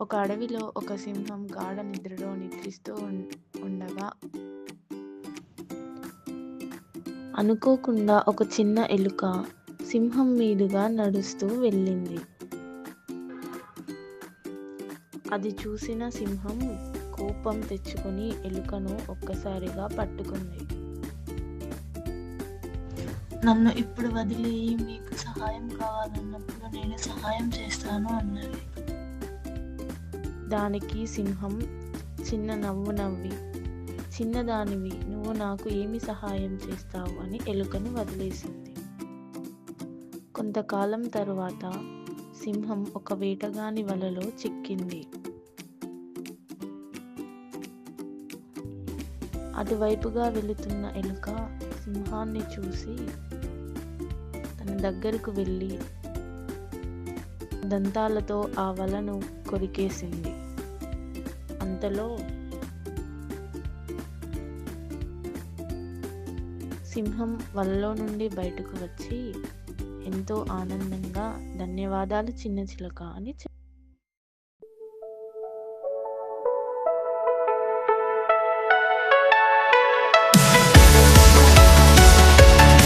ఒక అడవిలో ఒక సింహం గాఢ నిద్రలో నిద్రిస్తూ ఉండగా అనుకోకుండా ఒక చిన్న ఎలుక సింహం మీదుగా నడుస్తూ వెళ్ళింది. అది చూసిన సింహం కోపం తెచ్చుకుని ఎలుకను ఒక్కసారిగా పట్టుకుంది. నన్ను ఇప్పుడు వదిలేయి, మీకు సహాయం కావాలన్నప్పుడు నేను సహాయం చేస్తాను అన్నది. దానికి సింహం చిన్న నవ్వు నవ్వి, చిన్నదానివి, నువ్వు నాకు ఏమి సహాయం చేస్తావు అని ఎలుకను వదిలేసింది. కొంతకాలం తరువాత సింహం ఒక వేటగాని వలలో చిక్కింది. అటువైపుగా వెళుతున్న ఎలుక సింహాన్ని చూసి తన దగ్గరకు వెళ్ళి దంతాలతో ఆ వలను కొరికేసింది. అంతలో సింహం వలలో నుండి బయటకు వచ్చి ఎంతో ఆనందంగా ధన్యవాదాలు చిన్న చిలక అని